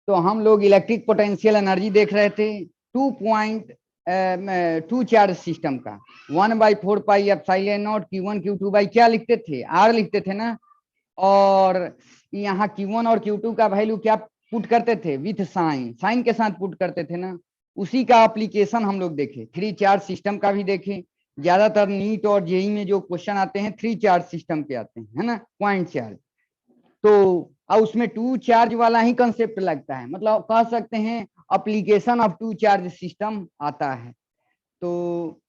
तो हम लोग इलेक्ट्रिक पोटेंशियल एनर्जी देख रहे थे 2 चार्ज सिस्टम का 1/4 पाई Q1 Q2 बाई क्या लिखते थे, R लिखते थे ना। और यहाँ Q1 और Q2 का वैल्यू क्या पुट करते थे, विथ साइन के साथ पुट करते थे ना। उसी का एप्लीकेशन हम लोग देखे, 3 चार्ज सिस्टम का भी देखे। ज्यादातर नीट और जेई में जो क्वेश्चन आते हैं 3 चार्ज सिस्टम के आते हैं, है ना, पॉइंट चार्ज। तो और उसमें 2 चार्ज वाला ही कंसेप्ट लगता है, मतलब कह सकते हैं एप्लीकेशन ऑफ 2 चार्ज सिस्टम आता है। तो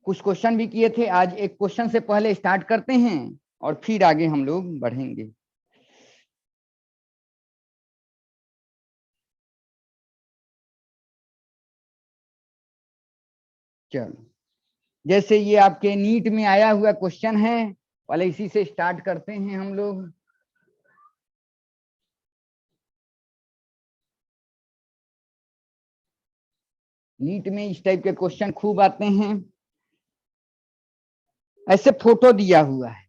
कुछ क्वेश्चन भी किए थे। आज एक क्वेश्चन से पहले स्टार्ट करते हैं और फिर आगे हम लोग बढ़ेंगे। चलो, जैसे ये आपके नीट में आया हुआ क्वेश्चन है, पहले इसी से स्टार्ट करते हैं हम लोग। नीट में इस टाइप के क्वेश्चन खूब आते हैं। ऐसे फोटो दिया हुआ है,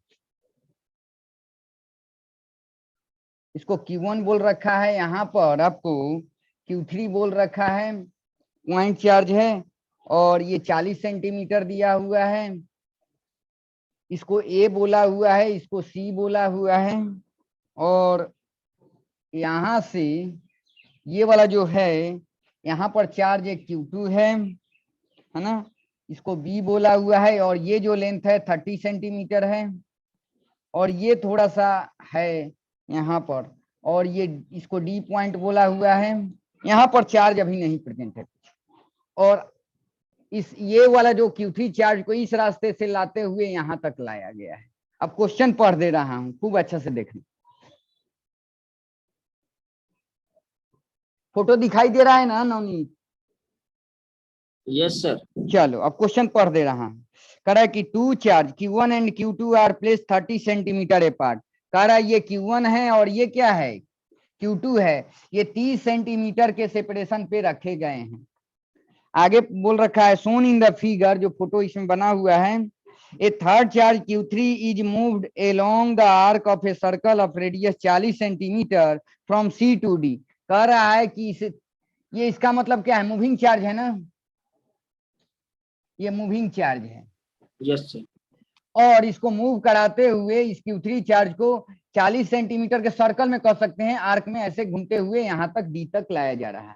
इसको Q1 बोल रखा है, यहाँ पर आपको Q3 बोल रखा है, पॉइंट चार्ज है। और ये 40 सेंटीमीटर दिया हुआ है। इसको A बोला हुआ है, इसको C बोला हुआ है। और यहाँ से ये वाला जो है, यहाँ पर चार्ज एक Q2 है ना, इसको B बोला हुआ है। और ये जो लेंथ है 30 सेंटीमीटर है। और ये थोड़ा सा है यहाँ पर, और ये इसको D पॉइंट बोला हुआ है। यहाँ पर चार्ज अभी नहीं प्रेजेंट है। और इस ये वाला जो Q3 चार्ज को इस रास्ते से लाते हुए यहाँ तक लाया गया है। अब क्वेश्चन पढ़ दे रहा हूँ, खूब अच्छा से देखना। फोटो दिखाई दे रहा है ना नवनीत? Yes sir. चलो अब क्वेश्चन पढ़ दे रहा हूँ। कह रहा है कि 2 charge Q1 and Q2 are place 30 centimetre apart. कह रहा है ये Q1 है और ये क्या है, Q2 है। ये 30 सेंटीमीटर के सेपरेशन पे रखे गए हैं। आगे बोल रखा है सोन इन द फिगर, जो फोटो इसमें बना हुआ है, a third charge Q3 is moved along the arc of a circle of radius 40 centimetre from C to D। कह रहा है कि ये इसका मतलब क्या है, मूविंग चार्ज है ना, ये मूविंग चार्ज है। Yes sir. और इसको मूव कराते हुए इस Q3 चार्ज को 40 सेंटीमीटर के सर्कल में कह सकते हैं, आर्क में ऐसे घूमते हुए यहाँ तक D तक लाया जा रहा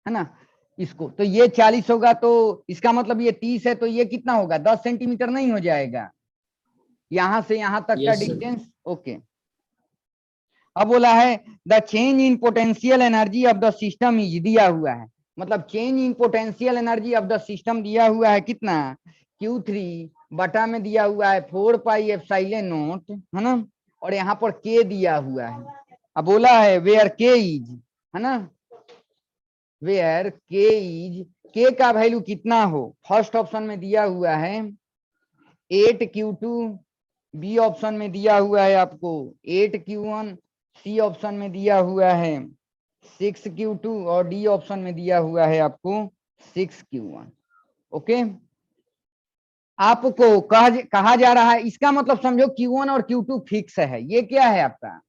है ना। इसको तो ये 40 होगा, तो इसका मतलब ये 30 है, तो ये कितना होगा, 10 सेंटीमीटर नहीं हो जाएगा यहां से यहां तक का डिस्टेंस। ओके। अब बोला है the change in potential energy of the system is, दिया हुआ है, मतलब change in potential energy of the system दिया हुआ है कितना, Q3 बटा में दिया हुआ है 4 पाई एप्सिलॉन नॉट, है ना। और यहाँ पर K दिया हुआ है। अब बोला है वेयर K इज, है ना, वेयर K इज, K का वैल्यू कितना हो। फर्स्ट ऑप्शन में दिया हुआ है 8Q2, बी ऑप्शन में दिया हुआ है आपको 8Q1, सी ऑप्शन में दिया हुआ है 6Q2 और डी ऑप्शन में दिया हुआ है आपको 6Q1। ओके, आपको कहा जा रहा है, इसका मतलब समझो Q1 और Q2 फिक्स है। ये क्या है आपका,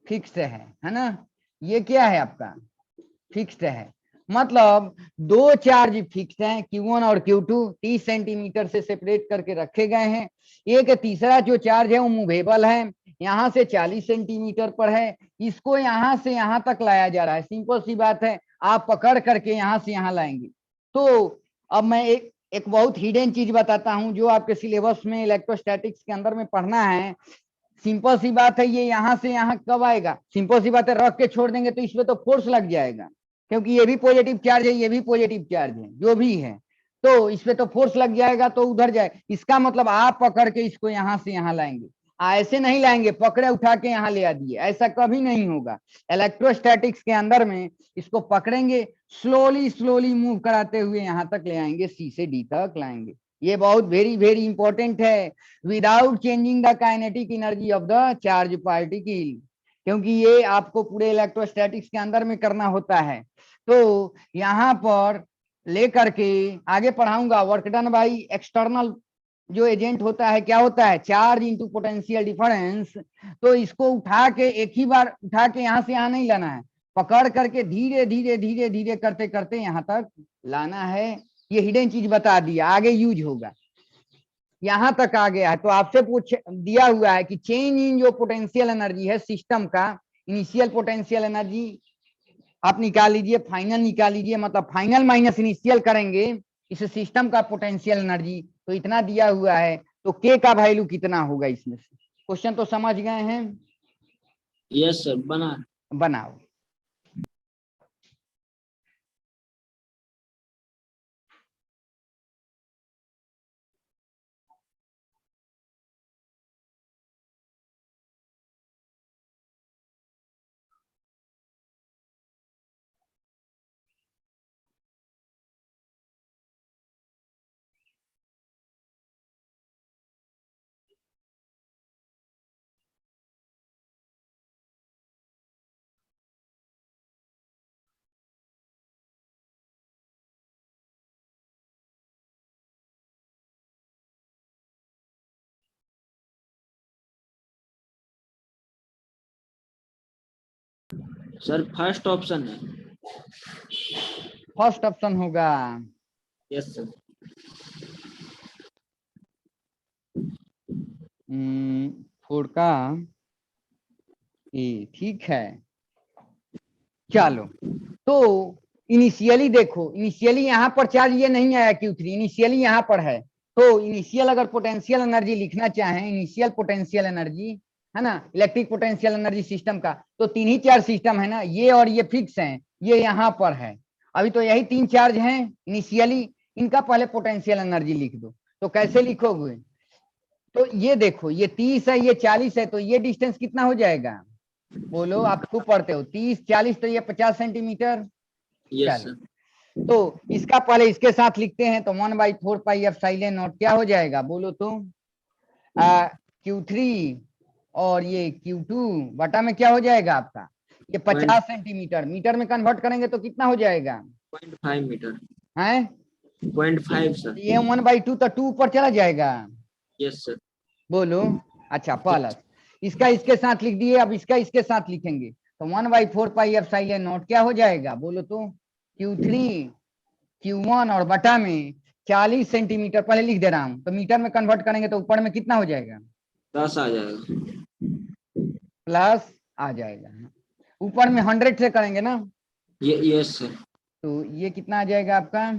फिक्स है ना। ये क्या है आपका, फिक्स्ड है। मतलब दो चार्ज फिक्स्ड हैं, Q1 और Q2 30 सेंटीमीटर से सेपरेट करके रखे गए हैं। एक तीसरा जो चार्ज है वो मूवेबल है, यहाँ से 40 सेंटीमीटर पर है, इसको यहाँ से यहाँ तक लाया जा रहा है। सिंपल सी बात है, आप पकड़ करके यहाँ से यहाँ लाएंगे। तो अब मैं एक बहुत हिडन चीज बताता हूं, जो आपके सिलेबस में इलेक्ट्रोस्टैटिक्स के अंदर में पढ़ना है। सिंपल सी बात है, ये यहाँ से यहाँ कब आएगा, सिंपल सी बात है, रख के छोड़ देंगे तो इसमें तो फोर्स लग जाएगा, क्योंकि ये भी पॉजिटिव चार्ज है, ये भी पॉजिटिव चार्ज है, जो भी है, तो इसमें तो फोर्स लग जाएगा, तो उधर जाए। इसका मतलब आप पकड़ के इसको यहाँ से यहाँ लाएंगे, ऐसे नहीं लाएंगे पकड़े उठा के यहाँ ले आ दिए, ऐसा कभी नहीं होगा। इलेक्ट्रोस्टैटिक्स के अंदर में इसको पकड़ेंगे, स्लोली स्लोली मूव कराते हुए यहाँ तक ले आएंगे, सी से डी तक लाएंगे। ये बहुत वेरी वेरी इंपॉर्टेंट है, without changing the kinetic energy of the charge particle, क्योंकि ये आपको पूरे इलेक्ट्रोस्टैटिक्स के अंदर में करना होता है। तो यहाँ पर लेकर के आगे पढ़ाऊंगा वर्क डन बाई एक्सटर्नल जो एजेंट होता है, क्या होता है, चार्ज इनटू पोटेंशियल डिफरेंस। तो इसको उठा के एक ही बार उठा के यहाँ से यहाँ नहीं लाना है, पकड़ करके धीरे धीरे धीरे धीरे करते करते यहाँ तक लाना है। ये हिडन चीज बता दिया, आगे यूज होगा। यहाँ तक आ गया है तो आपसे पूछ दिया हुआ है कि चेंज इन जो पोटेंशियल एनर्जी है सिस्टम का, इनिशियल पोटेंशियल एनर्जी आप निकाल लीजिए, फाइनल निकाल लीजिए, मतलब फाइनल माइनस इनिशियल करेंगे इस सिस्टम का पोटेंशियल एनर्जी, तो इतना दिया हुआ है, तो के का वैल्यू कितना होगा इसमें से। क्वेश्चन तो समझ गए हैं? यस सर, बनाओ। सर फर्स्ट ऑप्शन है। फर्स्ट ऑप्शन होगा। Yes sir. 4 का ए, ठीक है। चलो तो इनिशियली देखो, इनिशियली यहाँ पर चार्ज ये नहीं आया Q3, इनिशियली यहाँ पर है, तो इनिशियल अगर पोटेंशियल एनर्जी लिखना चाहें, इनिशियल पोटेंशियल एनर्जी है ना, इलेक्ट्रिक पोटेंशियल एनर्जी सिस्टम का, तो 3 ही चार्ज सिस्टम है ना, ये और ये फिक्स हैं, ये यहाँ पर है, अभी तो यही 3 चार्ज हैं इनिशियली, इनका पहले पोटेंशियल एनर्जी लिख दो। तो कैसे लिखोगे? तो ये देखो, ये 30 है, ये 40 है, तो ये डिस्टेंस कितना हो जाएगा? बोलो, आप खूब पढ़ते हो, 30 40, तो ये 50 सेंटीमीटर। यस चलो, सर। तो इसका पहले इसके साथ लिखते हैं, तो 1/4 पाई एप्सिलॉन नॉट क्या हो जाएगा बोलो तो? Q3 और ये Q2 बटा में क्या हो जाएगा आपका? ये 50 सेंटीमीटर, मीटर में कन्वर्ट करेंगे तो कितना हो जाएगा? 0.5 मीटर है 0.5 सर। ये 1/2 तो 2 ऊपर चला जाएगा। Yes sir. बोलो। अच्छा, प्लस इसका इसके साथ लिख दिए, अब इसका इसके साथ लिखेंगे, तो 1/4 पाई एप्सिलॉन नॉट क्या हो जाएगा बोलो तो? Q3 Q1 और बटा में 40 सेंटीमीटर, पहले लिख दे रहा हूं, तो मीटर में कन्वर्ट करेंगे तो ऊपर में कितना हो जाएगा? 10 आ जाएगा। प्लस आ जाएगा, ऊपर में 100 से करेंगे ना, ये यस सर। तो ये कितना आ जाएगा आपका?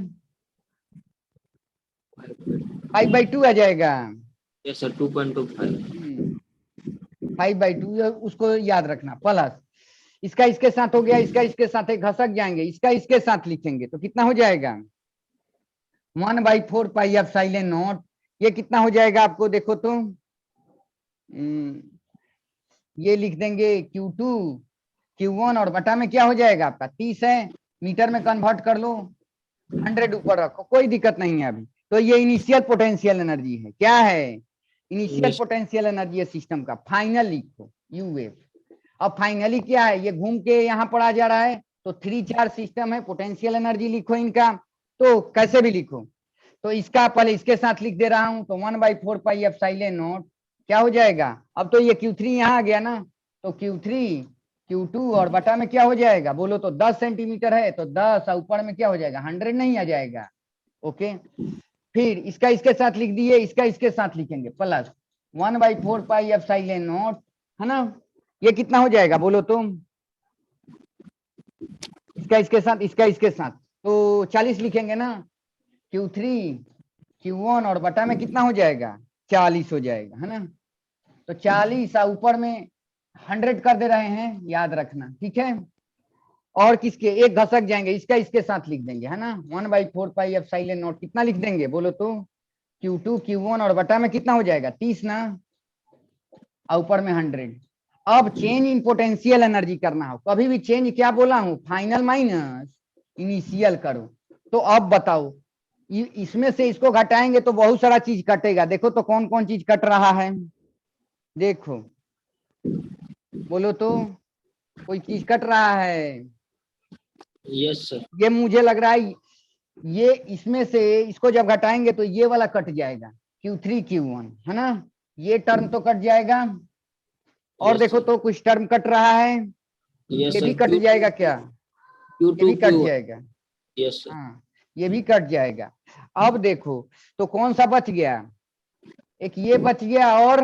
5/2 आ जाएगा। Yes sir, 2.25। 5/2 उसको याद रखना, प्लस इसका इसके साथ हो गया, इसका इसके साथ घसक जाएंगे, इसका इसके साथ लिखेंगे तो कितना हो जाएगा? 1/4 पाई एप्सिलॉन नॉट, ये कितना हो जाएगा आपको देखो तो? ये लिख देंगे Q2 Q1 और बटा में क्या हो जाएगा आपका? 30 है, मीटर में कन्वर्ट कर लो, 100 ऊपर रखो, कोई दिक्कत नहीं है अभी। तो ये इनिशियल पोटेंशियल एनर्जी है, क्या है? इनिशियल पोटेंशियल एनर्जी है सिस्टम का। फाइनल लिखो UF। अब फाइनली क्या है, ये घूम के यहाँ पर आ जा रहा है, तो 3 चार्ज सिस्टम है, पोटेंशियल एनर्जी लिखो इनका, तो कैसे भी लिखो, तो इसका पहले इसके साथ लिख दे रहा हूं, तो 1/4 पाई एप्सिलॉन नॉट क्या हो जाएगा? अब तो ये Q3 यहाँ आ गया ना, तो Q3 Q2 और बटा में क्या हो जाएगा बोलो तो? 10 सेंटीमीटर है, तो 10 और ऊपर में क्या हो जाएगा? 100 नहीं आ जाएगा। ओके, फिर इसका इसके साथ लिख दिए, इसका इसके साथ लिखेंगे, प्लस 1/4 पाई एप्सिलॉन नॉट, है ना, ये कितना हो जाएगा बोलो तुम? इसका इसके साथ, इसका इसके साथ, तो 40 लिखेंगे ना, Q3 Q1 और बटा में कितना हो जाएगा? 40 हो जाएगा, है ना, तो 40 और ऊपर में 100 कर दे रहे हैं, याद रखना, ठीक है। और किसके एक घसक जाएंगे, इसका इसके साथ लिख देंगे, है ना, 1/4 पाई एप्सिलॉन नॉट कितना लिख देंगे बोलो तो? Q2 Q1 और बटा में कितना हो जाएगा? 30 ना, और ऊपर में 100। अब चेंज इन पोटेंशियल एनर्जी करना हो, कभी भी चेंज क्या बोला हूं? फाइनल माइनस इनिशियल करो। तो अब बताओ, इसमें से इसको घटाएंगे तो बहुत सारा चीज कटेगा, देखो तो कौन कौन चीज कट रहा है, देखो बोलो तो, कोई चीज कट रहा है? Yes sir. ये मुझे लग रहा है, ये इसमें से इसको जब घटाएंगे तो ये वाला कट जाएगा, Q3 Q1, है ना, ये टर्म तो कट जाएगा, और Yes, देखो sir. तो कुछ टर्म कट रहा है, यस ये सर, भी कट जाएगा क्या? क्यू ये टू भी कट क्यू। जाएगा। Yes sir. हाँ, ये भी कट जाएगा। अब देखो, तो कौन सा बच गया? एक ये बच गया और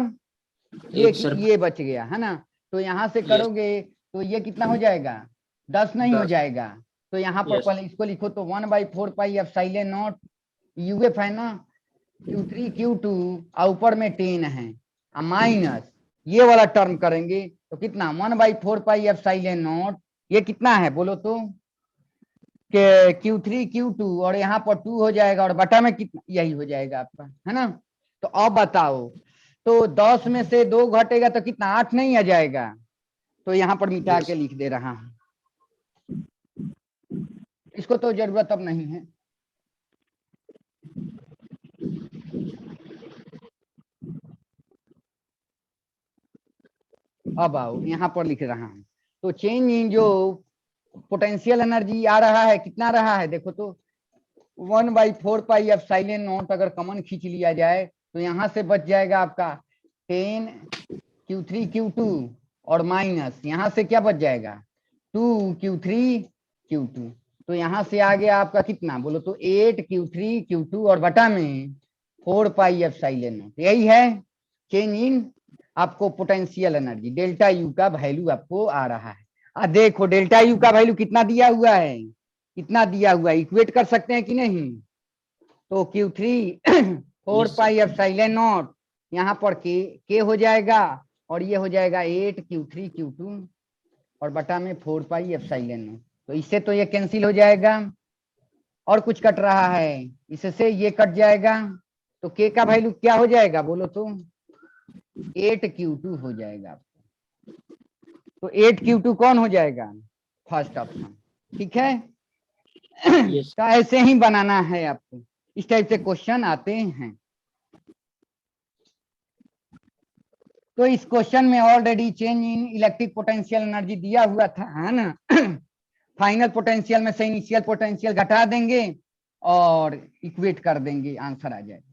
एक सर। ये बच गया, है ना? तो यहाँ से यस। करोगे तो ये कितना हो जाएगा? 10 नहीं हो 10। जाएगा? तो यहाँ पर यस। पहले इसको लिखो, तो 1/4 पाई एप्सिलॉन नॉट यूएफ है ना, Q3 Q2 और ऊपर में 10 है, माइनस ये वाला टर्म करेंगे तो कितना? 1/4 पाई एप्सिलॉन नॉट, ये कितना है बोलो तो? कि Q3 Q2 और यहाँ पर 2 हो जाएगा और बटा में कितना, यही हो जाएगा आपका, है ना? तो अब बताओ, तो 10 में से 2 घटेगा तो कितना? 8 नहीं आ जाएगा? तो यहाँ पर मिटा के लिख दे रहा हूं, इसको तो जरूरत अब नहीं है। अब आओ, यहाँ पर लिख रहा हूं, तो चेंज इन जो पोटेंशियल एनर्जी आ रहा है, कितना रहा है देखो तो? 1/4 पाई एप्सिलॉन नॉट अगर कॉमन खींच लिया जाए तो यहाँ से बच जाएगा आपका 10 Q3 Q2 और माइनस यहाँ से क्या बच जाएगा? 2 Q3 Q2। तो यहाँ से आ गया आपका कितना बोलो तो? 8 Q3 Q2 और बटा में 4 पाई एप्सिलॉन नॉट। यही है चेंज इन आपको पोटेंशियल एनर्जी, डेल्टा यू का वैल्यू आपको आ रहा है। देखो डेल्टा यू का वैल्यू कितना दिया हुआ है, कितना दिया हुआ है, इक्वेट कर सकते हैं कि नहीं? तो Q3 4 पाई एप्सिलॉन नॉट, यहाँ पर के हो जाएगा और ये हो जाएगा 8 Q3 Q2 और बटा में 4 पाई एप्सिलॉन नॉट। तो इससे तो ये कैंसिल हो जाएगा और कुछ कट रहा है, इससे ये कट जाएगा, तो के का वैल्यू क्या हो जाएगा बोलो तो? 8Q2 हो जाएगा। तो 8Q2 कौन हो जाएगा? First option. ठीक है? यस। तो ऐसे ही बनाना है आपको, इस टाइप से क्वेश्चन आते हैं। तो इस क्वेश्चन में already change in electric potential energy दिया हुआ था, है ना? फाइनल पोटेंशियल में से इनिशियल पोटेंशियल घटा देंगे और इक्वेट कर देंगे, आंसर आ जाएगा।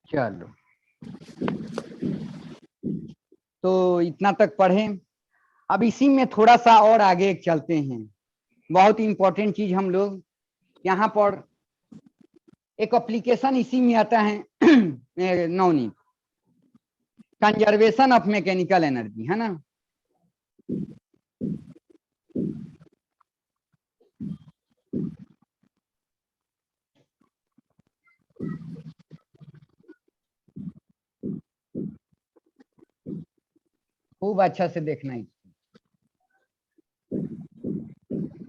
चलो, तो इतना तक पढ़े। अब इसी में थोड़ा सा और आगे चलते हैं, बहुत इंपॉर्टेंट चीज हम लोग यहाँ पर एक एप्लीकेशन इसी में आता है Navneet, conservation of mechanical energy, है ना? खूब अच्छा से देखना ही,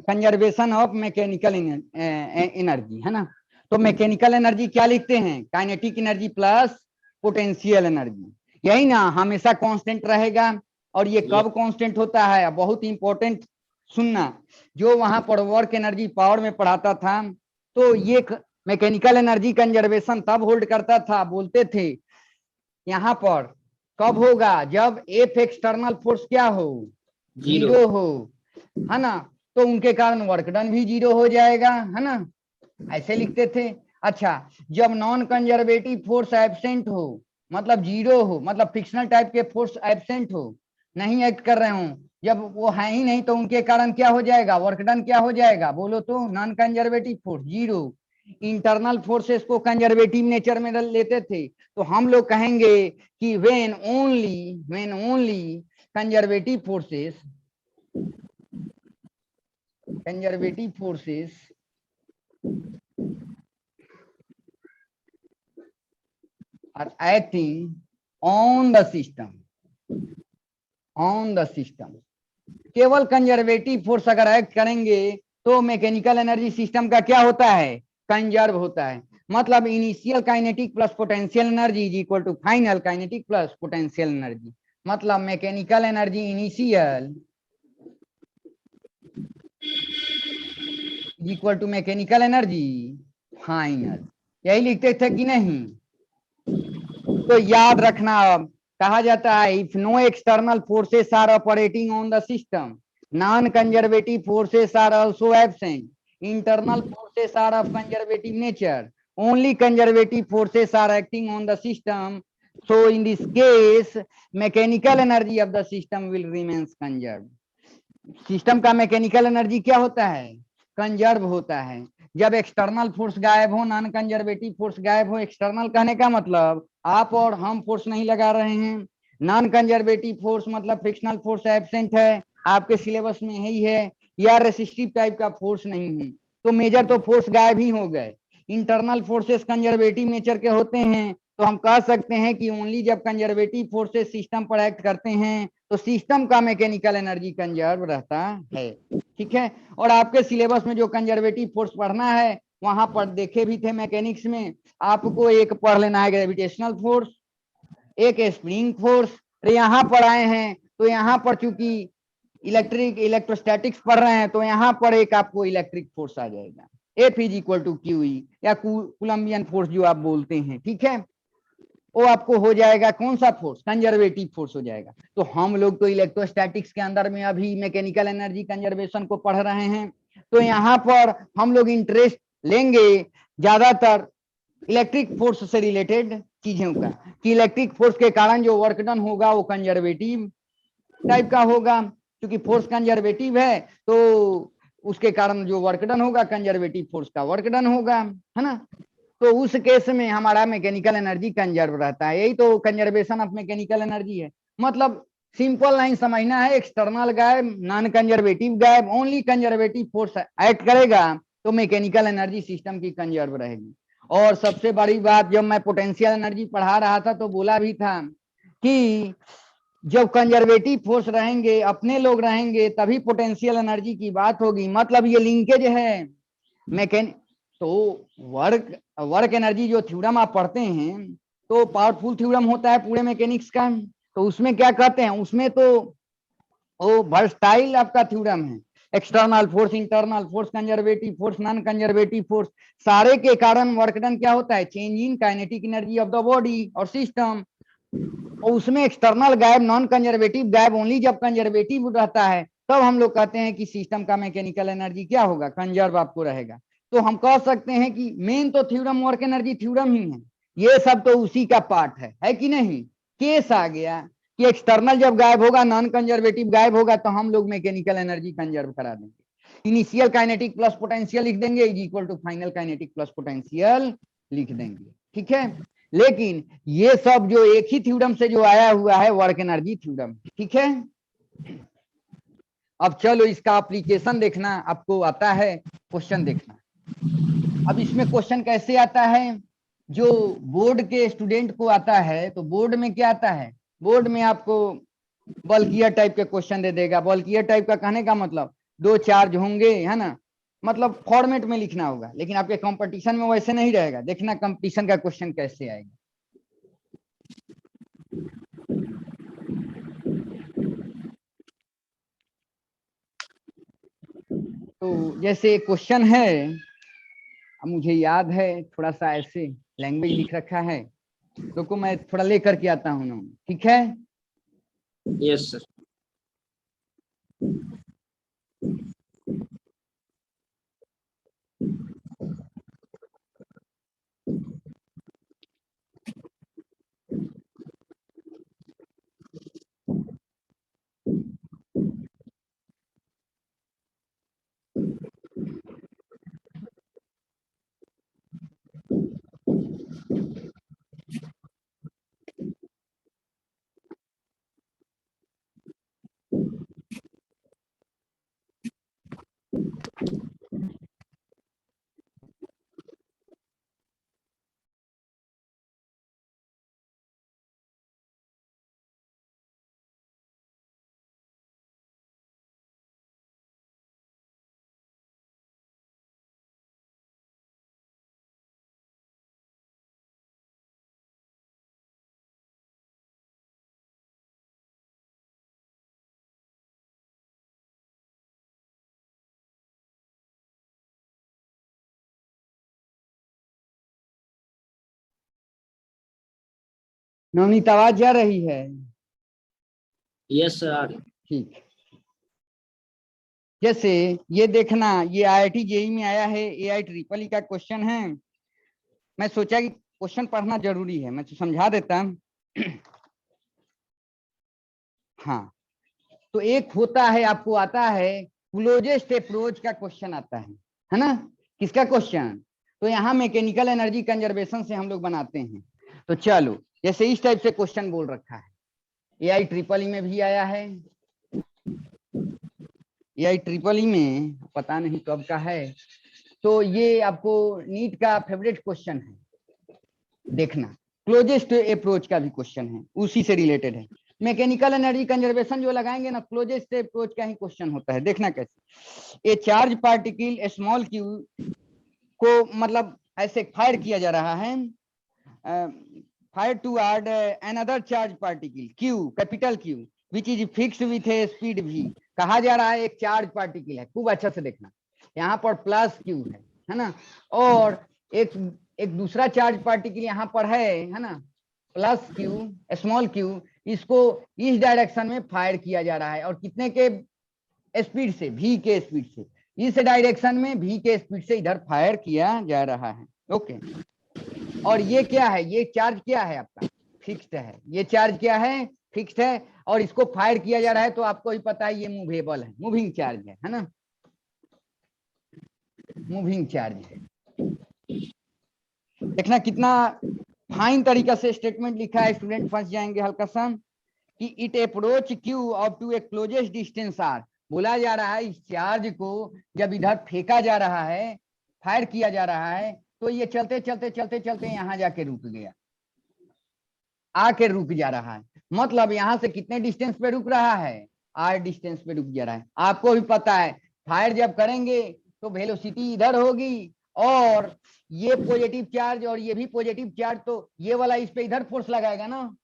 कंजर्वेशन ऑफ मैकेनिकल एनर्जी, है ना? तो मैकेनिकल एनर्जी क्या लिखते हैं? Kinetic energy plus potential energy, यही ना हमेशा कांस्टेंट रहेगा। और ये कब कांस्टेंट होता है? बहुत इंपॉर्टेंट सुनना, जो वहां पर वर्क एनर्जी पावर में पढ़ाता था, तो ये मैकेनिकल एनर्जी कंजर्वेशन तब होल्ड करता था, बोलते थे यहाँ पर कब होगा? जब एफ एक्सटर्नल फोर्स क्या हो? जीरो हो, है ना? तो उनके कारण वर्क डन भी जीरो हो जाएगा, है ना? ऐसे लिखते थे। अच्छा, जब नॉन कंजर्वेटिव फोर्स एब्सेंट हो, मतलब जीरो हो, मतलब फिक्शनल टाइप के फोर्स एब्सेंट हो, नहीं एक्ट कर रहे हो, जब वो है ही नहीं, तो उनके कारण क्या हो जाएगा? वर्क डन क्या हो जाएगा बोलो तो? Non conservative force zero. Internal forces को कंजर्वेटिव नेचर में लेते थे, तो हम लोग कहेंगे कि when only conservative forces are acting on the system, केवल कंजर्वेटिव फोर्स अगर एक्ट करेंगे तो मैकेनिकल एनर्जी सिस्टम का क्या होता है? कंजर्व होता है। मतलब initial kinetic plus potential energy is equal to final kinetic plus potential energy. मतलब mechanical energy initial equal to mechanical energy final, यही लिखते थे कि नहीं? तो याद रखना, अब कहा जाता है if no external forces are operating on the system, non conservative forces are also absent, internal forces are of conservative nature, only conservative forces are acting on the system, so in this case mechanical energy of the system will remains conserved. System का mechanical energy क्या होता है, conserve होता है। जब external force गायब हो, non conservative force गायब हो, एक्सटर्नल कहने का मतलब आप और हम फोर्स नहीं लगा रहे हैं, नॉन कंजर्वेटिव फोर्स मतलब फ्रिक्शनल फोर्स एब्सेंट है, आपके सिलेबस में यही है, या रेसिस्टिव टाइप का फोर्स नहीं है, तो मेजर तो फोर्स गायब ही हो गए। इंटरनल फोर्सेस कंजर्वेटिव नेचर के होते हैं, तो हम कह सकते हैं कि ओनली जब कंजर्वेटिव फोर्सेस सिस्टम पर एक्ट करते हैं तो सिस्टम का मैकेनिकल एनर्जी कंजर्व रहता है। ठीक है, और आपके सिलेबस में जो कंजर्वेटिव फोर्स पढ़ना है वहां पर देखे भी थे मैकेनिक्स में, आपको एक पढ़ लेना है ग्रेविटेशनल फोर्स, एक स्प्रिंग फोर्स, यहाँ पर आए हैं तो यहाँ पर चूंकि इलेक्ट्रोस्टैटिक्स पढ़ रहे हैं तो यहाँ पर एक आपको इलेक्ट्रिक फोर्स आ जाएगा, F is equal to Q E, या कूलम्बियन फोर्स जो आप बोलते हैं। ठीक है, वो आपको हो जाएगा कौन सा फोर्स, कंजर्वेटिव फोर्स हो जाएगा। तो हम लोग तो इलेक्ट्रोस्टैटिक्स के अंदर में अभी मैकेनिकल एनर्जी कंजर्वेशन को पढ़ रहे हैं, तो यहाँ पर हम लोग इंटरेस्ट लेंगे ज्यादातर इलेक्ट्रिक फोर्स से रिलेटेड चीजों का, कि इलेक्ट्रिक फोर्स के कारण जो वर्क डन होगा वो कंजर्वेटिव टाइप का होगा, क्योंकि फोर्स कंजर्वेटिव है तो उसके कारण जो वर्क डन होगा कंजर्वेटिव फोर्स का वर्क डन होगा, है ना। तो उस केस में हमारा मैकेनिकल एनर्जी कंजर्व रहता है, यही तो कंजर्वेशन ऑफ मैकेनिकल एनर्जी है। मतलब सिंपल लाइन समझना है, एक्सटर्नल गायब, नॉन कंजर्वेटिव गायब, ओनली कंजर्वेटिव फोर्स एक्ट करेगा तो मैकेनिकल एनर्जी सिस्टम की कंजर्व रहेगी। और सबसे बड़ी बात, जब मैं पोटेंशियल एनर्जी पढ़ा रहा था तो बोला भी था कि जब कंजर्वेटिव फोर्स रहेंगे, अपने लोग रहेंगे, तभी पोटेंशियल एनर्जी की बात होगी। मतलब ये लिंकेज है मैकेनिक, तो वर्क एनर्जी जो थ्योरम आप पढ़ते हैं तो पावरफुल थ्योरम होता है पूरे मैकेनिक्स का, तो उसमें क्या कहते हैं, उसमें तो वो वर्सटाइल आपका थ्योरम है, external force, internal force, conservative force, non conservative force, सारे के कारण वर्क डन क्या होता है, change in kinetic energy of the body और सिस्टम। और उसमें एक्सटर्नल गायब, नॉन कंजर्वेटिव गायब, ओनली जब कंजर्वेटिव रहता है तब हम लोग कहते हैं कि सिस्टम का मैकेनिकल एनर्जी क्या होगा, कंजर्व आपको रहेगा। तो हम कह सकते हैं कि मेन तो थ्योरम वर्क एनर्जी थ्योरम ही है, ये सब तो उसी का पार्ट है कि नहीं। केस आ गया कि एक्सटर्नल जब गायब होगा, नॉन कंजर्वेटिव गायब होगा, तो हम लोग मैकेनिकल एनर्जी कंजर्व करा देंगे, इनिशियल काइनेटिक प्लस पोटेंशियल लिख देंगे is equal to final kinetic plus potential लिख देंगे। ठीक है, लेकिन ये सब जो एक ही थ्योरम से जो आया हुआ है वर्क एनर्जी थ्योरम। ठीक है, अब चलो इसका एप्लीकेशन देखना, आपको आता है क्वेश्चन देखना। अब इसमें क्वेश्चन कैसे आता है, जो बोर्ड के स्टूडेंट को आता है, तो बोर्ड में क्या आता है, बोर्ड में आपको बल्कियर टाइप के क्वेश्चन दे देगा। बल्कियर टाइप का कहने का मतलब दो चार्ज होंगे, है ना, मतलब फॉर्मेट में लिखना होगा, लेकिन आपके कंपटीशन में वैसे नहीं रहेगा। देखना कंपटीशन का क्वेश्चन कैसे आएगा। तो जैसे क्वेश्चन है, अब मुझे याद है थोड़ा सा ऐसे लैंग्वेज लिख रखा है, तो मैं थोड़ा लेकर के आता हूँ ना। ठीक है, यस सर। नवनीत आवाज जा रही है? Yes sir. ठीक। जैसे ये देखना, ये IIT जेईई में आया है, AI EEE का क्वेश्चन है। मैं सोचा कि क्वेश्चन पढ़ना जरूरी है, मैं तो समझा देता। हाँ, तो एक होता है, आपको आता है क्लोजेस्ट अप्रोच का क्वेश्चन आता है ना? किसका क्वेश्चन? तो यहाँ मैकेनिकल एनर्जी कंजर्वेशन से हम लोग बनाते हैं। तो चलो, जैसे इस टाइप से क्वेश्चन बोल रखा है, AI EEE में भी आया है। AI EEE में पता नहीं कब का है, तो ये आपको नीट का फेवरेट क्वेश्चन है। देखना, क्लोजेस्ट अप्रोच का भी क्वेश्चन है, उसी से रिलेटेड है। मैकेनिकल एनर्जी कंजर्वेशन जो लगाएंगे ना, क्लोजेस्ट अप्रोच का ही क्वेश्चन होता है। देखना कैसे, a charge particle small Q को मतलब ऐसे फायर किया जा रहा है, fire toward another charge particle Q, capital Q, which is fix with a speed v। कहा जा रहा है एक चार्ज पार्टिकल है, खूब अच्छा से देखना, यहाँ पर प्लस क्यू है ना, और एक दूसरा चार्ज पार्टिकल यहाँ पर है ना, प्लस क्यू, स्मॉल क्यू, इसको इस डायरेक्शन में फायर किया जा रहा है, और कितने के स्पीड से? v के स्पीड से। इस डायरेक्शन में v के स्पीड से इधर फायर किया जा रहा है। ओके, और ये क्या है? ये चार्ज क्या है आपका? फिक्स्ड है। ये चार्ज क्या है? फिक्स्ड है, और इसको फायर किया जा रहा है, तो आपको ही पता है ये मूवेबल है, मूविंग चार्ज है ना, मूविंग चार्ज है। देखना कितना फाइन तरीका से स्टेटमेंट लिखा है, स्टूडेंट फंस जाएंगे हल्का सा, कि it approach Q up to a closest distance R. बोला जा रहा है इस चार्ज को जब इधर फेंका जा रहा है, फायर किया जा रहा है, तो ये चलते चलते चलते चलते यहां जाके रुक गया, आके रुक जा रहा है। मतलब यहां से कितने डिस्टेंस पे रुक रहा है? R डिस्टेंस पे रुक जा रहा है। आपको भी पता है फायर जब करेंगे तो वेलोसिटी इधर होगी, और ये पॉजिटिव चार्ज और ये भी पॉजिटिव चार्ज, तो ये वाला इस पे इधर फोर्स लगाएगा ना,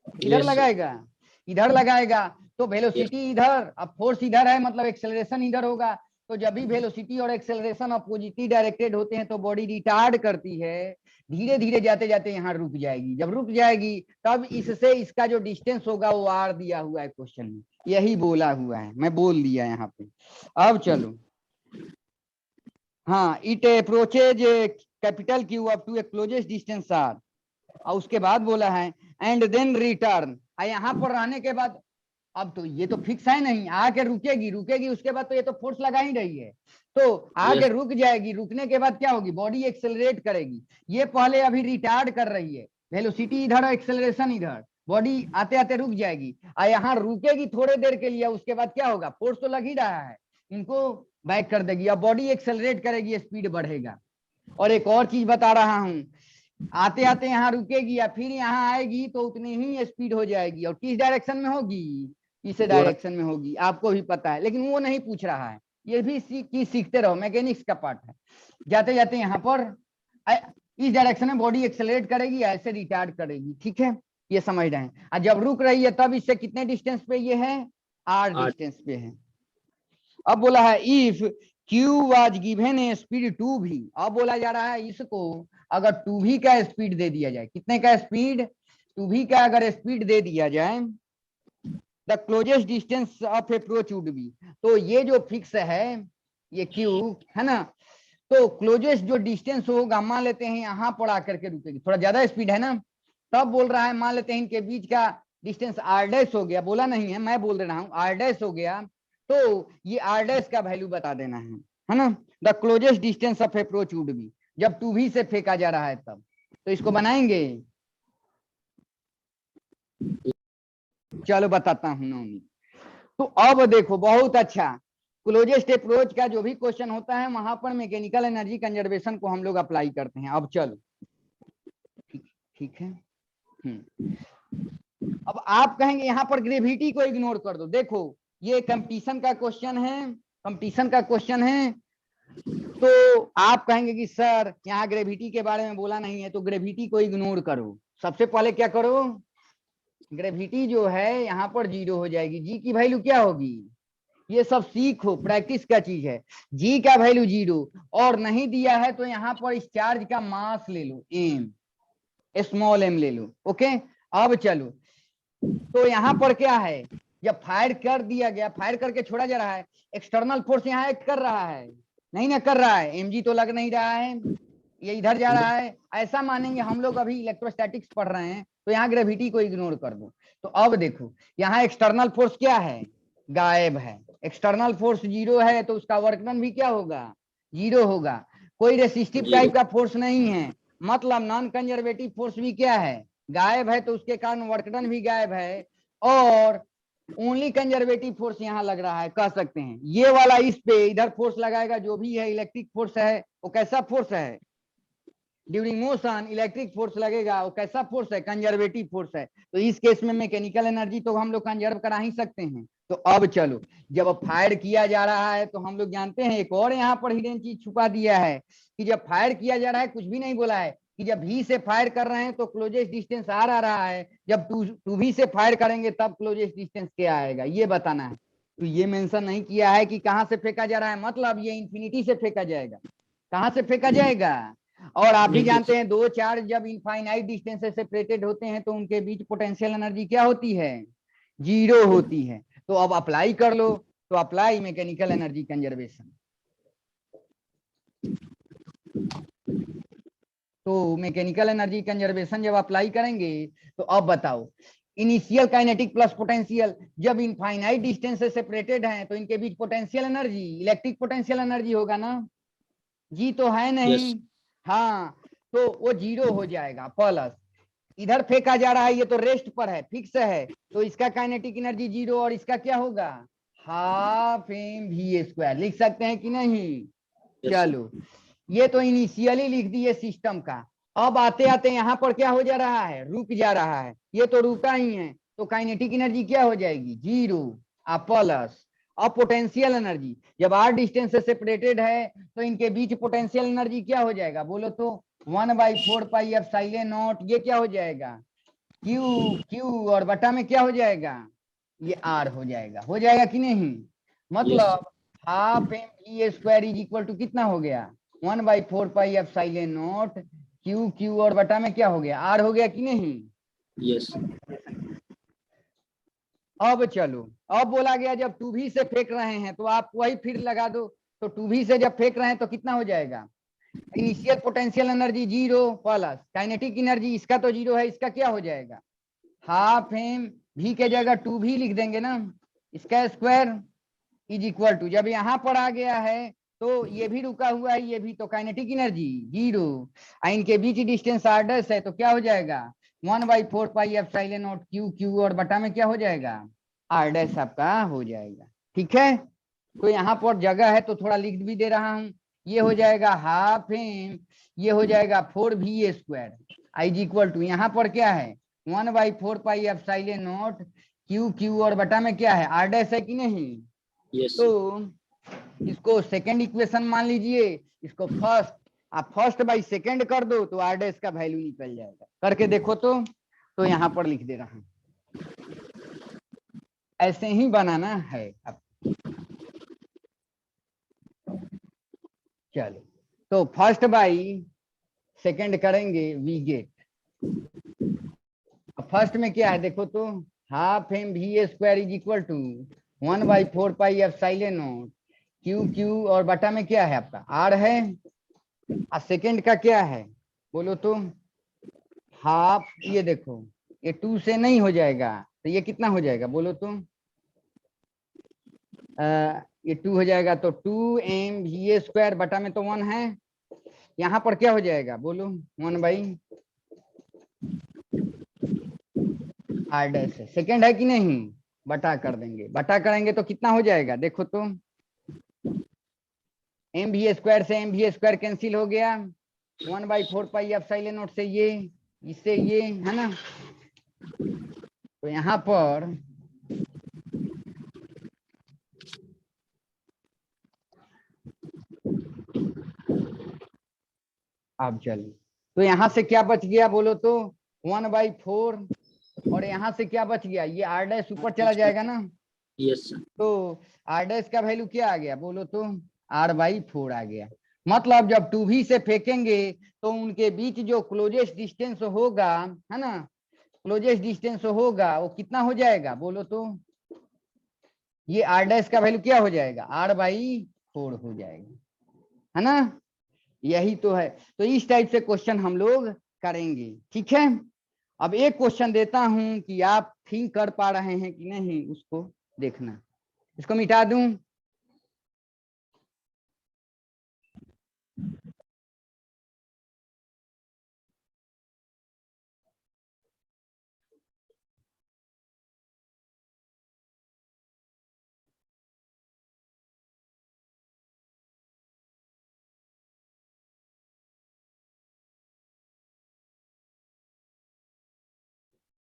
इधर यस सर। लगाएगा, इधर लगाएगा, तो वेलोसिटी इधर, अब फोर्स इधर है, मतलब एक्सेलरेशन इधर होगा। तो जब भी वेलोसिटी और एक्सेलरेशन अपोजिटली डायरेक्टेड होते हैं तो बॉडी रिटार्ड करती है, धीरे धीरे जाते जाते यहाँ रुक जाएगी। जब रुक जाएगी तब इससे इसका जो डिस्टेंस होगा वो R दिया हुआ है क्वेश्चन में, यही बोला हुआ है, मैं बोल दिया यहाँ पे। अब चलो, हाँ, it approaches capital Q up to a closest distance R, और उसके बाद बोला है एंड देन रिटर्न। यहाँ पर रहने के बाद, अब तो ये तो फिक्स है नहीं, आके रुकेगी, रुकेगी उसके बाद तो ये तो फोर्स लगा ही रही है, तो आगे रुक जाएगी, रुकने के बाद क्या होगी? बॉडी एक्सेलरेट करेगी। ये पहले अभी रिटार्ड कर रही है, वेलोसिटी इधर और एक्सेलरेशन इधर, बॉडी आते आते रुक जाएगी, और यहाँ रुकेगी थोड़े देर के लिए, उसके बाद क्या होगा? फोर्स तो लग ही रहा है, इनको बैक कर देगी, अब बॉडी एक्सेलरेट करेगी, स्पीड बढ़ेगा। और एक और चीज बता रहा हूं, आते आते यहाँ रुकेगी या फिर यहाँ आएगी तो उतनी ही स्पीड हो जाएगी, और किस डायरेक्शन में होगी? इस डायरेक्शन में होगी, आपको भी पता है, लेकिन वो नहीं पूछ रहा है। ये भी सीखते रहो, मैकेनिक्स का पार्ट है। जाते जाते यहाँ पर इस डायरेक्शन में बॉडी एक्सेलरेट करेगी, ऐसे रिटार्ड करेगी, ठीक है, ये समझ रहे हैं। और जब रुक रही है तब इससे कितने डिस्टेंस पे ये है? R डिस्टेंस पे है। अब बोला है if Q was given A speed 2v, अब बोला जा रहा है इसको अगर 2v का स्पीड दे दिया जाए, कितने का स्पीड? 2v का अगर स्पीड दे दिया जाए, the closest distance of approach would be, तो ये जो फिक्स है ये Q है ना, तो क्लोजेस्ट जो डिस्टेंस होगा, मान लेते हैं यहाँ पर आकर के रुकेगी, थोड़ा ज्यादा स्पीड है ना, तब बोल रहा है मान लेते हैं इनके बीच का डिस्टेंस R' हो गया, बोला नहीं है, मैं बोल दे रहा हूँ R' हो गया, तो ये R' का वैल्यू बता देना है ना। The closest distance of approach would be, जब 2v से फेंका जा रहा है तब, तो इसको बनाएंगे। चलो बताता हूँ नौनी। तो अब देखो, बहुत अच्छा, क्लोजेस्ट अप्रोच का जो भी क्वेश्चन होता है वहां पर मैकेनिकल एनर्जी कंजर्वेशन को हम लोग अप्लाई करते हैं। अब चलो, ठीक है। अब आप कहेंगे यहाँ पर ग्रेविटी को इग्नोर कर दो। देखो ये कंपटीशन का क्वेश्चन है, कंपटीशन का क्वेश्चन है, तो आप कहेंगे कि सर यहाँ ग्रेविटी के बारे में बोला नहीं है, तो ग्रेविटी को इग्नोर करो। सबसे पहले क्या करो? ग्रेविटी जो है यहाँ पर 0 हो जाएगी, जी की वैल्यू क्या होगी? ये सब सीखो, प्रैक्टिस का चीज है। जी का वैल्यू 0, और नहीं दिया है तो यहाँ पर इस चार्ज का मास ले लो m, स्मॉल m ले लो। ओके, अब चलो, तो यहाँ पर क्या है, जब फायर कर दिया गया, फायर करके छोड़ा जा रहा है, एक्सटर्नल फोर्स यहाँ एक्ट कर रहा है, नहीं ना कर रहा है, mg तो लग नहीं रहा है, ये इधर जा रहा है, ऐसा मानेंगे हम लोग, अभी इलेक्ट्रोस्टैटिक्स पढ़ रहे हैं, तो यहाँ ग्रेविटी को इग्नोर कर दो। तो अब देखो यहाँ एक्सटर्नल फोर्स क्या है, गायब है, एक्सटर्नल फोर्स जीरो है, तो उसका वर्क डन भी क्या होगा, जीरो होगा, कोई रेसिस्टिव टाइप का फोर्स नहीं है, मतलब नॉन कंजर्वेटिव फोर्स भी क्या है, गायब है, तो उसके कारण वर्क डन भी गायब है, और ओनली कंजर्वेटिव फोर्स यहाँ लग रहा है, कह सकते हैं ये वाला इस पे इधर फोर्स लगाएगा, जो भी है इलेक्ट्रिक फोर्स है, वो कैसा फोर्स है, ड्यूरिंग मोशन इलेक्ट्रिक फोर्स लगेगा, वो कैसा फोर्स है, कंजर्वेटिव फोर्स है, तो इस केस में मैकेनिकल एनर्जी तो हम लोग कंजर्व करा ही सकते हैं। तो अब चलो, जब फायर किया जा रहा है, तो हम लोग जानते हैं एक और यहाँ पर हिडन चीज छुपा दिया है, कि जब फायर किया जा रहा है, कुछ भी नहीं बोला है, कि जब भी से फायर कर रहे हैं तो क्लोजेस्ट डिस्टेंस आर आ रहा है, जब टू भी से फायर करेंगे तब क्लोजेस्ट डिस्टेंस क्या आएगा, ये बताना है। तो ये मेंशन नहीं किया है कि कहाँ से फेंका जा रहा है, मतलब ये इंफिनिटी से फेंका जाएगा, कहाँ से फेंका जाएगा, और आप भी जानते हैं दो चार्ज जब इनफाइनाइट डिस्टेंस से सेपरेटेड होते हैं तो उनके बीच पोटेंशियल एनर्जी क्या होती है, जीरो होती है। तो अब अप्लाई कर लो, तो अप्लाई मैकेनिकल एनर्जी कंजर्वेशन, तो मैकेनिकल एनर्जी कंजर्वेशन जब अप्लाई करेंगे, तो अब बताओ, इनिशियल काइनेटिक प्लस पोटेंशियल, जब इनफाइनाइट डिस्टेंस से सेपरेटेड हैं तो इनके बीच potential energy, electric potential energy होगा ना, जी तो है नहीं, हाँ, तो वो जीरो हो जाएगा, प्लस इधर फेंका जा रहा है, ये तो रेस्ट पर है, फिक्स है, तो इसका काइनेटिक एनर्जी जीरो, और इसका क्या होगा, हाफ एम वी स्क्वायर, लिख सकते हैं कि नहीं, चलो ये तो इनिशियली लिख दिए सिस्टम का। अब आते आते यहाँ पर क्या हो जा रहा है, रुक जा रहा है, ये तो रुका ही है, तो काइनेटिक एनर्जी क्या हो जाएगी, जीरो, प्लस अब पोटेंशियल एनर्जी, जब आर डिस्टेंस से सेपरेटेड है तो इनके बीच पोटेंशियल एनर्जी क्या हो जाएगा, बोलो तो 1/4 एप्सिलॉन नॉट, ये क्या हो जाएगा, क्यू क्यू, और बटा में क्या हो जाएगा, ये आर हो जाएगा कि नहीं, मतलब half M V square is equal to कितना हो गया, 1/4 नॉट क्यू क्यू, और बटा में क्या हो गया, आर हो गया कि नहीं, यस। अब चलो, अब बोला गया जब टू भी से फेंक रहे हैं तो आप वही फिर लगा दो, तो टू भी से जब फेंक रहे हैं तो कितना हो जाएगा, initial potential energy zero, plus kinetic energy, इसका तो जीरो है, इसका क्या हो जाएगा, हाफ एम भी के जगह टू भी लिख देंगे ना, इसका स्क्वायर इज इक्वल टू, जब यहाँ पर आ गया है तो ये भी रुका हुआ है, ये भी, तो काइनेटिक एनर्जी जीरो, इनके बीच डिस्टेंस आर डैश है, तो क्या हो जाएगा 1/4 नॉट क्यू क्यू, और बटा में क्या हो जाएगा, आर डैश आपका हो जाएगा, ठीक है। तो यहाँ पर जगह है तो थोड़ा लिख भी दे रहा हूँ, ये हो जाएगा हाफ एम, ये हो जाएगा 4 स्क्वायर इज इक्वल टू, यहाँ पर क्या है 1/4 नॉट क्यू क्यू, और बटा में क्या है, आर डैश है कि नहीं, तो इसको सेकंड इक्वेशन मान लीजिए, इसको फर्स्ट, आप फर्स्ट बाई सेकंड कर दो तो आर डैश का वैल्यू निकल जाएगा, करके देखो तो यहाँ पर लिख दे रहा हूं, ऐसे ही बनाना है अब। चलो, तो फर्स्ट बाई सेकंड करेंगे, वी गेट, फर्स्ट में क्या है देखो तो, half M V square is equal to 1/4 not Q Q, और बटा में क्या है आपका आर है, और सेकंड का क्या है बोलो तो, हाफ, ये देखो ये 2 से नहीं हो जाएगा, तो ये कितना हो जाएगा बोलो तो, ये 2 हो जाएगा, तो 2m वी स्क्वायर, बटा में तो 1 है, यहाँ पर क्या हो जाएगा बोलो 1/r डैश है, सेकंड है कि नहीं, बटा कर देंगे, बटा करेंगे तो कितना हो जाएगा देखो तो, एम वी स्क्वायर से एम वी स्क्वायर कैंसिल हो गया, 1/4 नॉट से ये, इससे ये है ना, तो यहाँ पर अब चलिए, तो यहाँ से क्या बच गया बोलो तो 1/4, और यहाँ से क्या बच गया, ये आर डैश ऊपर चला जाएगा ना, यस, तो आर डैश का वैल्यू क्या आ गया बोलो तो, r/4 आ गया, मतलब जब 2v से फेंकेंगे तो उनके बीच जो क्लोजेस्ट डिस्टेंस होगा, है ना, क्लोजेस्ट डिस्टेंस होगा वो कितना हो जाएगा बोलो तो, ये r डैश का वैल्यू क्या हो जाएगा, r/4 हो जाएगा, है ना। यही तो है। तो इस टाइप से क्वेश्चन हम लोग करेंगे, ठीक है। अब एक क्वेश्चन देता हूं कि आप थिंक कर पा रहे हैं कि नहीं, उसको देखना। इसको मिटा दूं,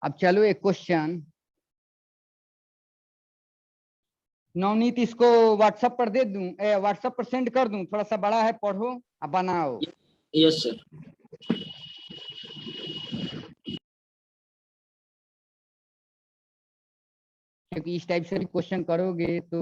अब चलो एक क्वेश्चन, नवनीत इसको व्हाट्सएप पर दे दूं, व्हाट्सएप पर सेंड कर दूं, थोड़ा सा बड़ा है, पढ़ो अब बनाओ। Yes sir. क्योंकि इस टाइप से भी क्वेश्चन करोगे तो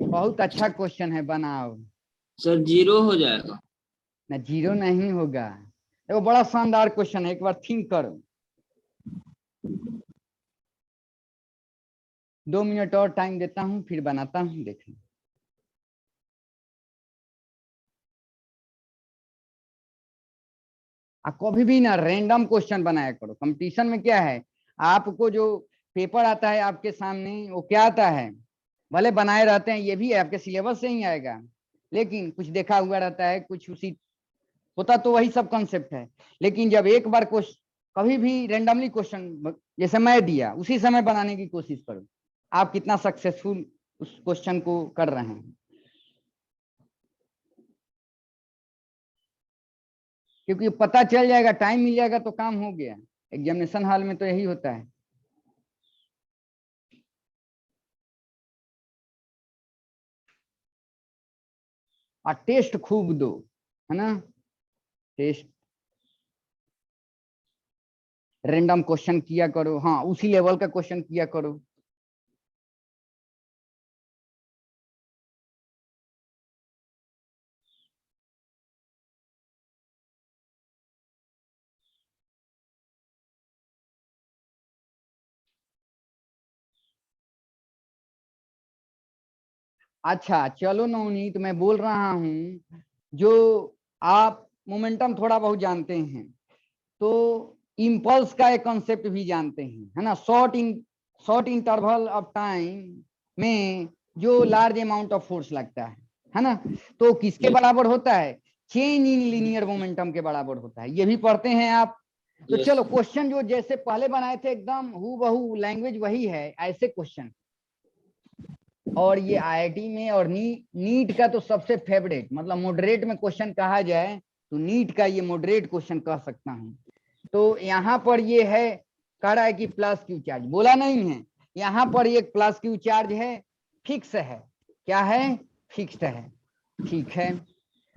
बहुत अच्छा क्वेश्चन है, बनाओ। सर 0 हो जाएगा। ना, जीरो नहीं होगा। देखो बड़ा शानदार क्वेश्चन है, एक बार थिंक करो। 2 मिनट और टाइम देता हूं, फिर बनाता हूं, देखना। आप कभी भी ना रैंडम क्वेश्चन बनाया करो। कंपटीशन में क्या है, आपको जो पेपर आता है आपके सामने, वो क्या आता है, भले बनाए रहते हैं, ये भी है आपके सिलेबस से ही आएगा, लेकिन कुछ देखा हुआ रहता है, कुछ उसी होता तो वही सब कंसेप्ट है। लेकिन जब एक बार क्वेश्चन, कभी भी रैंडमली क्वेश्चन जैसे मैं दिया, उसी समय बनाने की कोशिश करो, आप कितना सक्सेसफुल उस क्वेश्चन को कर रहे हैं, क्योंकि पता चल जाएगा, टाइम मिल जाएगा तो काम हो गया। एग्जामिनेशन हॉल में तो यही होता है। और टेस्ट खूब दो, है ना, टेस्ट, रैंडम क्वेश्चन किया करो, हाँ उसी लेवल का क्वेश्चन किया करो। अच्छा चलो नवनीत, मैं बोल रहा हूं, जो आप मोमेंटम थोड़ा बहुत जानते हैं, तो इम्पल्स का एक कॉन्सेप्ट भी जानते हैं, है ना। शॉर्ट इंटरवल ऑफ टाइम में जो लार्ज अमाउंट ऑफ फोर्स लगता है ना, तो किसके बराबर होता है? चेंज इन लीनियर मोमेंटम के बराबर होता है। ये भी पढ़ते हैं आप। तो Yes, चलो sir. क्वेश्चन जो जैसे पहले बनाए थे एकदम हू बहू, लैंग्वेज वही है, ऐसे क्वेश्चन। और ये आईआईटी में और नीट का तो सबसे फेवरेट, मतलब मॉडरेट में क्वेश्चन कहा जाए तो नीट का ये मॉडरेट क्वेश्चन कह सकता हूँ। तो यहाँ पर ये है, कह रहा है कि प्लस क्यू चार्ज, बोला नहीं है, यहाँ पर एक प्लस क्यू चार्ज है, फिक्स है। क्या है? फिक्स्ड है। ठीक है,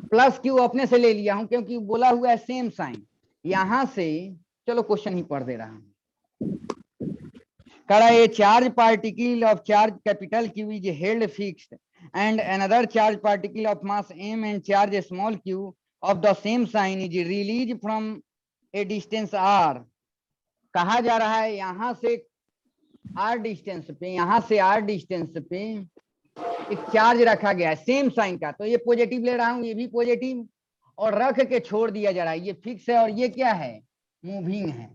प्लस क्यू अपने से ले लिया हूं क्योंकि बोला हुआ है सेम साइन। यहां से चलो क्वेश्चन ही पढ़ दे रहा हूं। कह रहा है a charge particle of charge capital Q is held fixed and another charge particle of mass M and charge small Q of the same sign is release from a distance R. कहा जा रहा है यहां से are distance पे, यहां से are distance पे एक चार्ज रखा गया है सेम साइन का, तो ये पॉजिटिव ले रहा हूं, ये भी पॉजिटिव, और रख के छोड़ दिया जा रहा है, ये फिक्स है और ये क्या है? मूविंग है।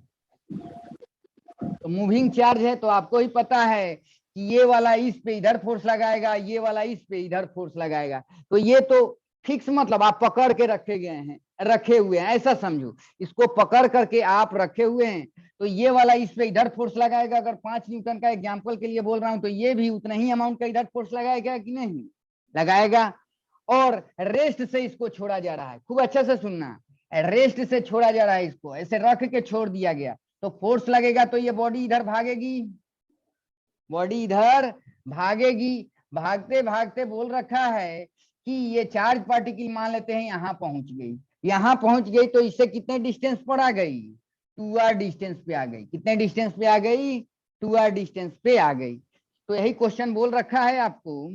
तो मूविंग चार्ज है, तो आपको ही पता है कि ये वाला इस पे इधर फोर्स लगाएगा, ये वाला इस पे इधर फोर्स लगाएगा। तो ये तो फिक्स, मतलब आप पकड़ के रखे गए हैं, रखे हुए हैं, ऐसा समझो। इसको पकड़ करके आप रखे हुए हैं, तो ये वाला इस पे इधर फोर्स लगाएगा। अगर 5 न्यूटन का एग्जांपल के लिए बोल रहा हूं, तो ये भी उतना ही अमाउंट का इधर फोर्स लगाएगा कि नहीं लगाएगा। और रेस्ट से इसको छोड़ा जा रहा है, खूब अच्छा से सुनना, रेस्ट से छोड़ा जा रहा है, इसको ऐसे रख के छोड़ दिया गया, तो फोर्स लगेगा, तो ये बॉडी इधर भागेगी, बॉडी इधर भागेगी। भागते भागते बोल रखा है कि ये चार्ज पार्टिकल मान लेते हैं यहां पहुंच गई, यहां पहुंच गई, तो इससे कितने डिस्टेंस पर आ गई? 2r डिस्टेंस पे आ गई। कितने डिस्टेंस पे आ गई? 2r डिस्टेंस पे आ गई। तो यही क्वेश्चन बोल रखा है आपको,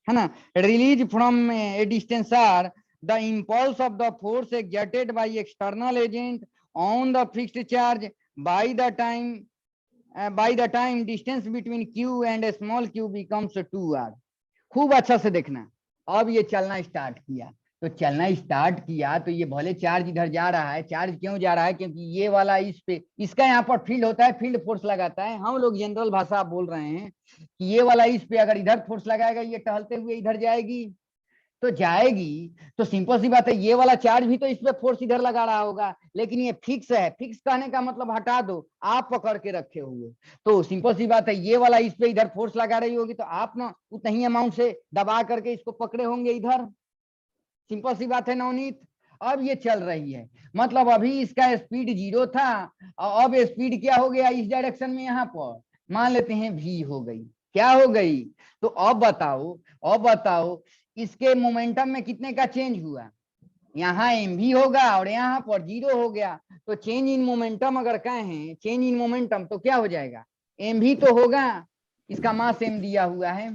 है ना। Release from a distance R the impulse of the force exerted by external agent on the fixed charge by the time distance between q and small q becomes 2r। खूब अच्छा से देखना। अब ये चलना स्टार्ट किया, तो चलना स्टार्ट किया तो ये भले चार्ज इधर जा रहा है, चार्ज क्यों जा रहा है? क्योंकि ये वाला इस पे, इसका यहाँ पर फील्ड होता है, फील्ड फोर्स लगाता है। हम लोग जनरल भाषा बोल रहे हैं कि ये वाला इस पे अगर इधर फोर्स लगाएगा, ये टहलते हुए इधर जाएगी, तो जाएगी, तो सिंपल सी बात है, ये वाला चार्ज भी तो इस पे फोर्स इधर लगा रहा होगा, लेकिन ये फिक्स है। फिक्स कहने का मतलब हटा दो, आप पकड़ के रखे हुए, तो सिंपल सी बात है, ये वाला इस पे इधर फोर्स लगा रही होगी, तो आप ना उतना ही अमाउंट से दबा करके इसको पकड़े होंगे इधर। सिंपल सी बात है नवनीत। अब ये चल रही है, मतलब अभी इसका स्पीड 0 था, और अब स्पीड क्या हो गया इस डायरेक्शन में, यहाँ पर मान लेते हैं v हो गई। क्या हो गई? तो अब बताओ इसके मोमेंटम में कितने का चेंज हुआ? यहाँ mv होगा और यहाँ पर 0 हो गया। तो चेंज इन मोमेंटम अगर कहें, चेंज इन मोमेंटम, तो क्या हो जाएगा? mv तो होगा, इसका मास m दिया हुआ है,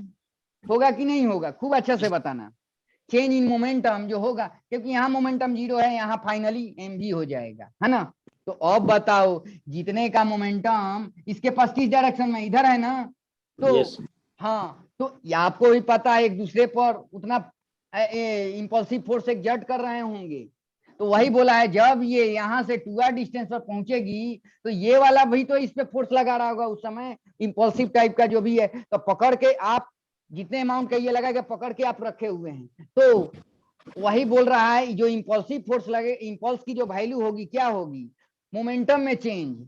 होगा कि नहीं होगा? खूब अच्छा से बताना। चेंज इन मोमेंटम जो होगा, क्योंकि यहाँ मोमेंटम 0 है, यहाँ फाइनली mv हो जाएगा, है ना। तो अब बताओ, जितने का मोमेंटम इसके पास किस डायरेक्शन में, इधर है ना, तो Yes, sir. हाँ, तो आपको भी पता है एक दूसरे पर उतना इंपल्सिव फोर्स एक्सर्ट कर रहे होंगे। तो वही बोला है, जब ये यहाँ से 2r डिस्टेंस पर पहुंचेगी, तो ये वाला भी तो इस पे फोर्स लगा रहा होगा उस समय, इंपल्सिव टाइप का जो भी है, तो पकड़ के आप जितने अमाउंट का ये लगाएगा, पकड़ के आप रखे हुए हैं। तो वही बोल रहा है, जो इंपल्सिव फोर्स लगे, इंपल्स की जो वैल्यू होगी, क्या होगी? मोमेंटम में चेंज।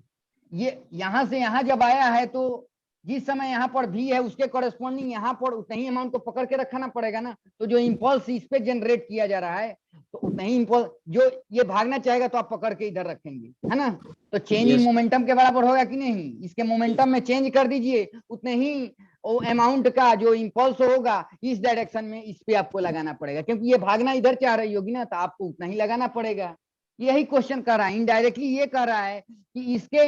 ये यहां से यहां जब आया है, तो जिस समय यहाँ पर भी है उसके कॉरेस्पॉन्डिंग यहाँ पर उतना ही अमाउंट को पकड़ के रखना पड़ेगा ना। तो जो इम्पल्स इस पे जनरेट किया जा रहा है तो उतना ही इम्पल्स, जो ये भागना चाहेगा तो आप पकड़ के इधर रखेंगे, है ना। तो चेंज इन Yes. मोमेंटम के बराबर होगा कि नहीं, इसके मोमेंटम में चेंज कर दीजिए, उतने ही वो अमाउंट का जो इम्पल्स होगा इस डायरेक्शन में इस पे आपको लगाना पड़ेगा, क्योंकि ये भागना इधर चाह रही होगी ना, तो आपको उतना ही लगाना पड़ेगा। यही क्वेश्चन कर रहा है, इनडायरेक्टली ये कह रहा है कि इसके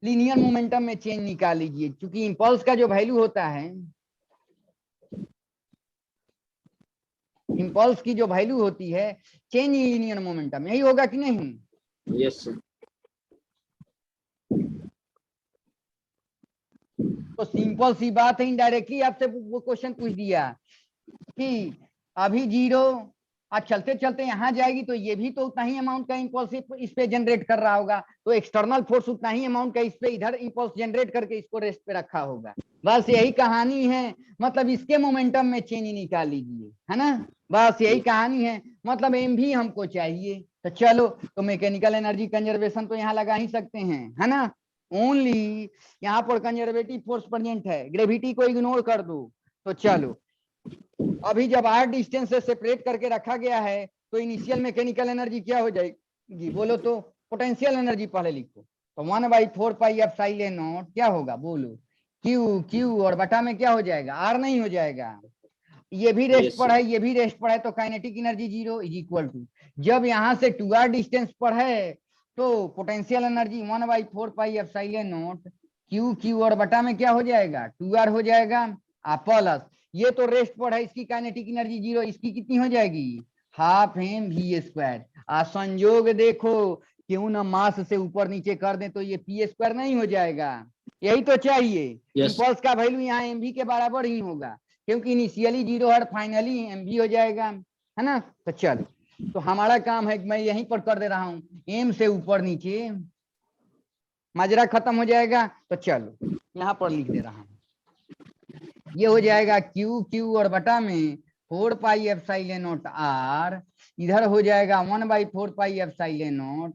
लीनियर मोमेंटम में चेंज निकाल लीजिए, क्योंकि इम्पल्स का जो वैल्यू होता है, इम्पल्स की जो वैल्यू होती है चेंज इन लीनियर मोमेंटम, यही होगा कि नहीं। Yes, sir. तो सिंपल सी बात है, इनडायरेक्टली आपसे वो क्वेश्चन पूछ दिया कि अभी 0 आज चलते चलते यहाँ जाएगी तो ये भी तो उतना ही अमाउंट का इम्पल्स इस पे जनरेट कर रहा होगा, तो एक्सटर्नल फोर्स उतना ही अमाउंट का इस पे इधर इम्पल्स जनरेट करके इसको रेस्ट पे रखा होगा। बस यही कहानी है, मतलब इसके मोमेंटम में चेंज निकाल लीजिए, है ना। बस यही कहानी है, मतलब एम भी हमको चाहिए। तो चलो, तो मैकेनिकल एनर्जी कंजर्वेशन तो यहाँ लगा ही सकते हैं, है ना। ओनली यहाँ पर कंजर्वेटिव फोर्स प्रेजेंट है, ग्रेविटी को इग्नोर कर दो। तो चलो, अभी जब आर डिस्टेंस से सेपरेट करके रखा गया है तो इनिशियल मैकेनिकल एनर्जी क्या हो जाएगी बोलो तो। पोटेंशियल एनर्जी पहले लिखो, तो 1/4 पाई एप्सिलॉन नॉट क्या होगा बोलो, क्यू क्यू और बटा में क्या हो जाएगा, आर नहीं हो जाएगा। ये भी रेस्ट Yes, पर sir. है, ये भी रेस्ट पर है, तो kinetic energy 0 is equal to, जब यहाँ से 2r डिस्टेंस पर है तो potential energy 1/4 pi epsilon not Q Q और बटा में क्या हो जाएगा 2r हो जाएगा, प्लस ये तो रेस्ट पर है, इसकी काइनेटिक एनर्जी 0, इसकी कितनी हो जाएगी हाफ एम वी स्क्वायर। संयोग देखो, क्यों ना मास से ऊपर नीचे कर दें तो ये पी स्क्वायर नहीं हो जाएगा, यही तो चाहिए। Yes. इम्पल्स का वैल्यू यहाँ एम वी के बराबर ही होगा, क्योंकि इनिशियली 0 और फाइनली एम वी हो जाएगा, है ना। तो चलो, तो हमारा काम है, मैं यहीं पर कर दे रहा हूँ, एम से ऊपर नीचे माजरा खत्म हो जाएगा। तो चलो यहाँ पर लिख दे रहा हूँ, ये हो जाएगा क्यू क्यू और बटा में 4 पाई एप्सिलॉन नॉट आर, इधर हो जाएगा 1/4 pi epsilon not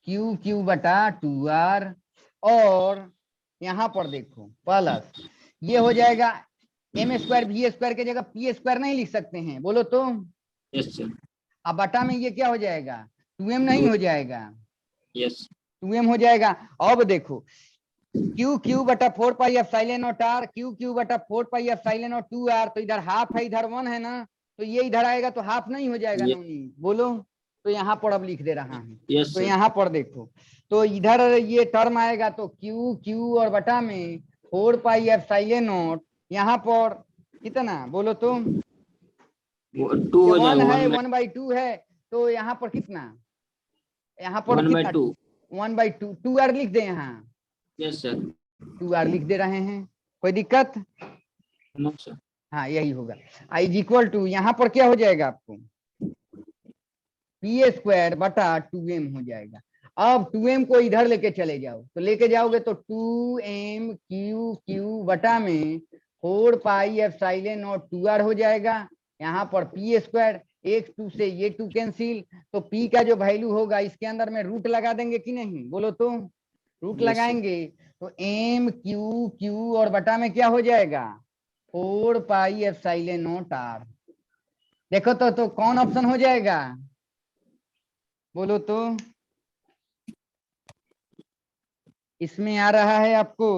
Q Q बटा 2r, और यहाँ पर देखो प्लस ये हो जाएगा एम स्क्वायर वी स्क्वायर की जगह पी स्क्वायर नहीं लिख सकते हैं बोलो तो। Yes, sir. अब बटा में ये क्या हो जाएगा 2m नहीं हो जाएगा, Yes. 2m हो जाएगा। अब देखो क्यू क्यू बटा 4 pi epsilon not R, Q Q बटा 4 पाई एप्सिलॉन नॉट 2r, तो इधर हाफ है इधर 1 है ना, तो ये इधर आएगा तो हाफ नहीं हो जाएगा Ye- नौनी बोलो। तो यहाँ पर अब लिख दे रहा हूँ, Yes, तो sir. यहाँ पर देखो, तो इधर ये टर्म आएगा तो क्यू क्यू और बटा में 4 पाई एप्सिलॉन नॉट, यहाँ पर कितना बोलो तो, 2 ये हो 1 जाएगा, है 1/2 है, तो यहाँ पर कितना, यहाँ पर 1/2. 1/2 2r लिख दे, यहाँ Yes, sir. 2r लिख दे रहे हैं, कोई दिक्कत। No, sir. हाँ यही होगा, आई इज इक्वल टू, यहाँ पर क्या हो जाएगा आपको पी स्क्वायर बटा 2m हो जाएगा। अब 2m को इधर लेके चले जाओ, तो लेके जाओगे तो 2m क्यू क्यू बटा में 4 पाई एप्सिलॉन नॉट 2r हो जाएगा, यहाँ पर पी स्क्वायर, एक 2 से ये 2 कैंसिल, तो p का जो वैल्यू होगा इसके अंदर में रूट लगा देंगे कि नहीं बोलो तो, रूट Yes, sir. लगाएंगे तो m क्यू क्यू और बटा में क्या हो जाएगा 4 पाई एप्सिलॉन नॉट r। देखो तो कौन ऑप्शन हो जाएगा बोलो तो, इसमें आ रहा है आपको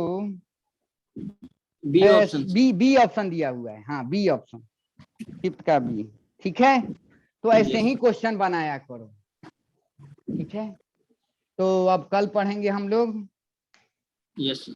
B option. बी ऑप्शन दिया हुआ है, हाँ बी ऑप्शन, फिफ्थ का बी, ठीक है। तो ऐसे Yes, ही sir. क्वेश्चन बनाया करो, ठीक है। तो अब कल पढ़ेंगे हम लोग Yes, sir.